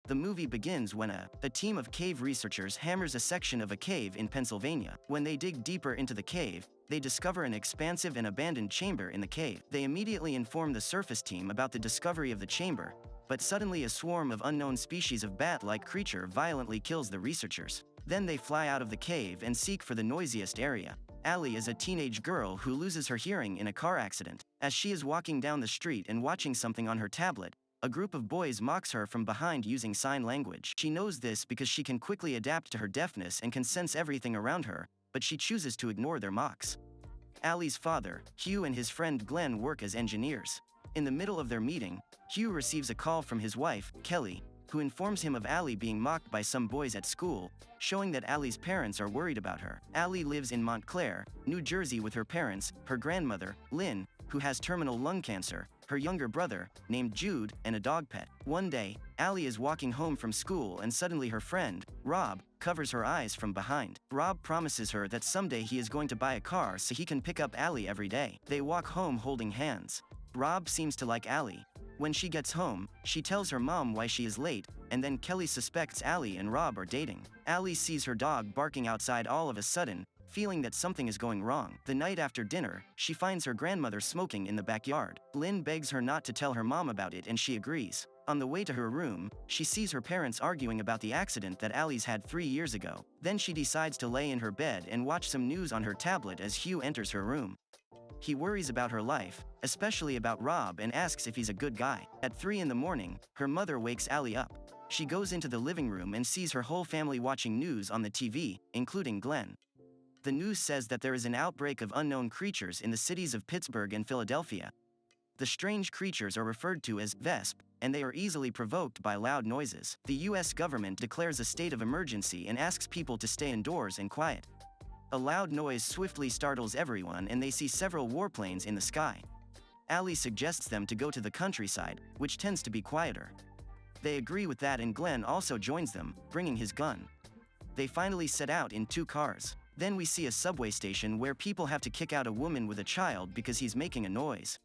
The movie begins when a team of cave researchers hammers a section of a cave in Pennsylvania. When they dig deeper into the cave, they discover an expansive and abandoned chamber in the cave. They immediately inform the surface team about the discovery of the chamber, but suddenly a swarm of unknown species of bat-like creature violently kills the researchers. Then they fly out of the cave and seek for the noisiest area. Allie is a teenage girl who loses her hearing in a car accident. As she is walking down the street and watching something on her tablet, a group of boys mocks her from behind using sign language. She knows this because she can quickly adapt to her deafness and can sense everything around her, but she chooses to ignore their mocks. Allie's father, Hugh, and his friend Glenn work as engineers. In the middle of their meeting, Hugh receives a call from his wife, Kelly, who informs him of Allie being mocked by some boys at school, showing that Allie's parents are worried about her. Allie lives in Montclair, New Jersey with her parents, her grandmother, Lynn, who has terminal lung cancer, her younger brother, named Jude, and a dog pet. One day, Allie is walking home from school and suddenly her friend, Rob, covers her eyes from behind. Rob promises her that someday he is going to buy a car so he can pick up Allie every day. They walk home holding hands. Rob seems to like Allie. When she gets home, she tells her mom why she is late, and then Kelly suspects Allie and Rob are dating. Allie sees her dog barking outside all of a sudden, feeling that something is going wrong. The night after dinner, she finds her grandmother smoking in the backyard. Lynn begs her not to tell her mom about it and she agrees. On the way to her room, she sees her parents arguing about the accident that Allie's had 3 years ago. Then she decides to lay in her bed and watch some news on her tablet as Hugh enters her room. He worries about her life, especially about Rob, and asks if he's a good guy. At 3 in the morning, her mother wakes Allie up. She goes into the living room and sees her whole family watching news on the TV, including Glenn. The news says that there is an outbreak of unknown creatures in the cities of Pittsburgh and Philadelphia. The strange creatures are referred to as VESP, and they are easily provoked by loud noises. The US government declares a state of emergency and asks people to stay indoors and quiet. A loud noise swiftly startles everyone and they see several warplanes in the sky. Allie suggests them to go to the countryside, which tends to be quieter. They agree with that and Glenn also joins them, bringing his gun. They finally set out in 2 cars. Then we see a subway station where people have to kick out a woman with a child because he's making a noise.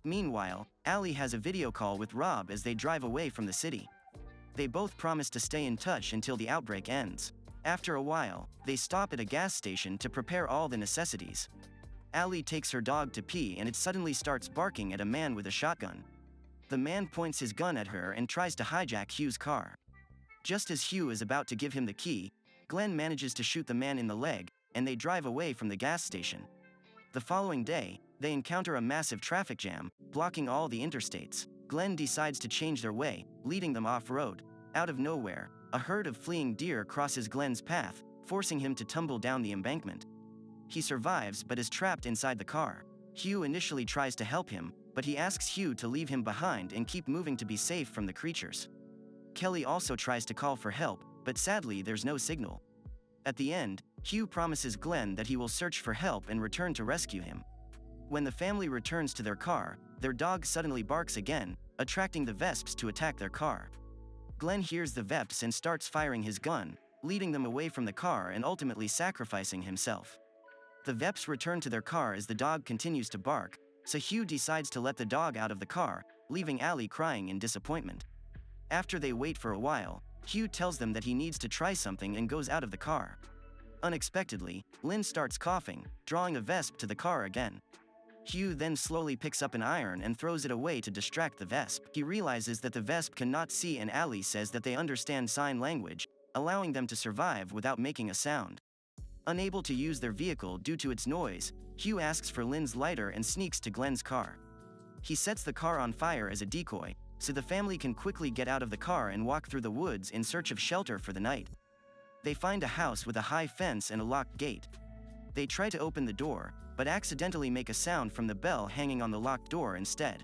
Meanwhile, Allie has a video call with Rob as they drive away from the city. They both promise to stay in touch until the outbreak ends. After a while, they stop at a gas station to prepare all the necessities. Allie takes her dog to pee and it suddenly starts barking at a man with a shotgun. The man points his gun at her and tries to hijack Hugh's car. Just as Hugh is about to give him the key, Glenn manages to shoot the man in the leg, and they drive away from the gas station. The following day, they encounter a massive traffic jam, blocking all the interstates. Glenn decides to change their way, leading them off-road. Out of nowhere, a herd of fleeing deer crosses Glenn's path, forcing him to tumble down the embankment. He survives but is trapped inside the car. Hugh initially tries to help him, but he asks Hugh to leave him behind and keep moving to be safe from the creatures. Kelly also tries to call for help, but sadly there's no signal. At the end, Hugh promises Glenn that he will search for help and return to rescue him. When the family returns to their car, their dog suddenly barks again, attracting the Vesps to attack their car. Glenn hears the Vesps and starts firing his gun, leading them away from the car and ultimately sacrificing himself. The Vesps return to their car as the dog continues to bark, so Hugh decides to let the dog out of the car, leaving Allie crying in disappointment. After they wait for a while, Hugh tells them that he needs to try something and goes out of the car. Unexpectedly, Lynn starts coughing, drawing a Vesp to the car again. Hugh then slowly picks up an iron and throws it away to distract the Vesp. He realizes that the Vesp cannot see and Allie says that they understand sign language, allowing them to survive without making a sound. Unable to use their vehicle due to its noise, Hugh asks for Lynn's lighter and sneaks to Glenn's car. He sets the car on fire as a decoy, so the family can quickly get out of the car and walk through the woods in search of shelter for the night. They find a house with a high fence and a locked gate. They try to open the door, but accidentally make a sound from the bell hanging on the locked door instead.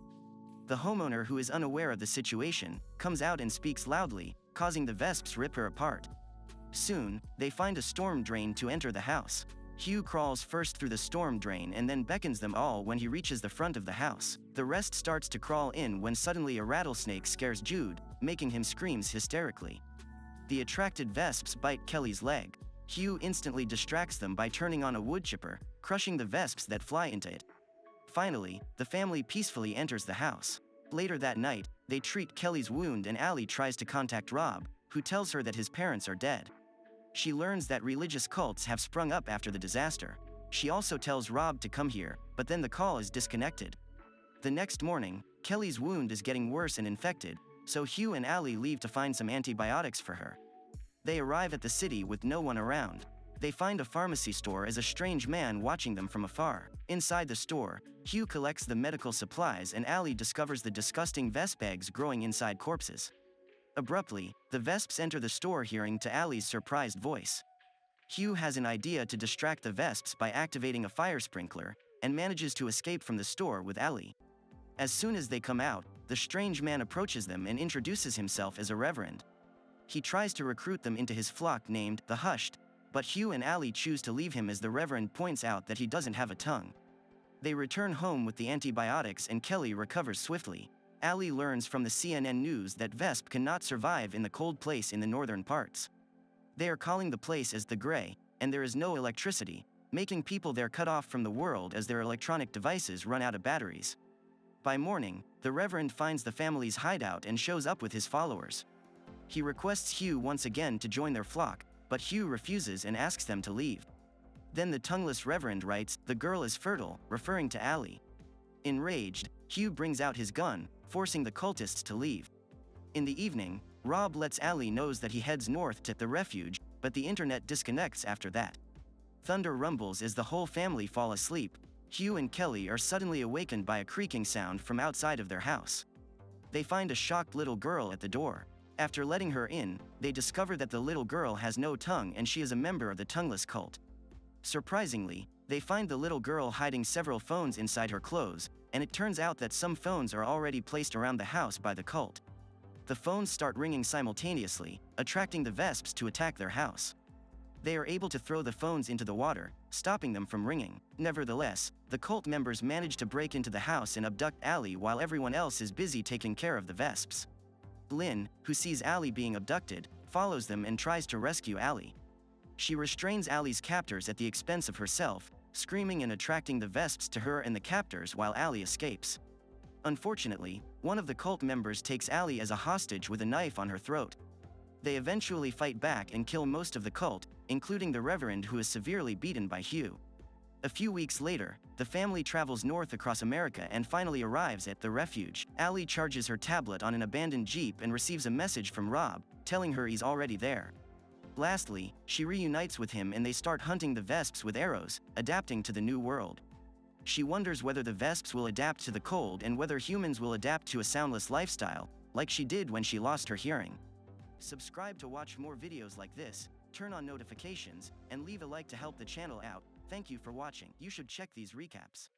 The homeowner, who is unaware of the situation, comes out and speaks loudly, causing the Vesps rip her apart. Soon, they find a storm drain to enter the house. Hugh crawls first through the storm drain and then beckons them all when he reaches the front of the house. The rest starts to crawl in when suddenly a rattlesnake scares Jude, making him scream hysterically. The attracted Vesps bite Kelly's leg. Hugh instantly distracts them by turning on a wood chipper, crushing the Vesps that fly into it. Finally, the family peacefully enters the house. Later that night, they treat Kelly's wound and Allie tries to contact Rob, who tells her that his parents are dead. She learns that religious cults have sprung up after the disaster. She also tells Rob to come here, but then the call is disconnected. The next morning, Kelly's wound is getting worse and infected, so Hugh and Allie leave to find some antibiotics for her. They arrive at the city with no one around. They find a pharmacy store as a strange man watching them from afar. Inside the store, Hugh collects the medical supplies and Allie discovers the disgusting vesp eggs growing inside corpses. Abruptly, the vesps enter the store hearing to Allie's surprised voice. Hugh has an idea to distract the vesps by activating a fire sprinkler, and manages to escape from the store with Allie. As soon as they come out, the strange man approaches them and introduces himself as a reverend. He tries to recruit them into his flock named the Hushed, but Hugh and Allie choose to leave him as the reverend points out that he doesn't have a tongue. They return home with the antibiotics and Kelly recovers swiftly. Allie learns from the CNN news that Vesp cannot survive in the cold place in the northern parts. They are calling the place as the Grey, and there is no electricity, making people there cut off from the world as their electronic devices run out of batteries. By morning, the Reverend finds the family's hideout and shows up with his followers. He requests Hugh once again to join their flock, but Hugh refuses and asks them to leave. Then the tongueless Reverend writes, "The girl is fertile," referring to Allie. Enraged, Hugh brings out his gun, forcing the cultists to leave. In the evening, Rob lets Allie know that he heads north to the refuge, but the internet disconnects after that. Thunder rumbles as the whole family fall asleep. Hugh and Kelly are suddenly awakened by a creaking sound from outside of their house. They find a shocked little girl at the door. After letting her in, they discover that the little girl has no tongue and she is a member of the tongueless cult. Surprisingly, they find the little girl hiding several phones inside her clothes, and it turns out that some phones are already placed around the house by the cult. The phones start ringing simultaneously, attracting the Vesps to attack their house. They are able to throw the phones into the water, stopping them from ringing. Nevertheless, the cult members manage to break into the house and abduct Allie while everyone else is busy taking care of the Vesps. Lynn, who sees Allie being abducted, follows them and tries to rescue Allie. She restrains Allie's captors at the expense of herself, screaming and attracting the Vesps to her and the captors while Allie escapes. Unfortunately, one of the cult members takes Allie as a hostage with a knife on her throat. They eventually fight back and kill most of the cult, including the Reverend who is severely beaten by Hugh. A few weeks later, the family travels north across America and finally arrives at the refuge. Allie charges her tablet on an abandoned Jeep and receives a message from Rob, telling her he's already there. Lastly, she reunites with him and they start hunting the Vesps with arrows, adapting to the new world. She wonders whether the Vesps will adapt to the cold and whether humans will adapt to a soundless lifestyle, like she did when she lost her hearing. Subscribe to watch more videos like this, turn on notifications, and leave a like to help the channel out. Thank you for watching. You should check these recaps.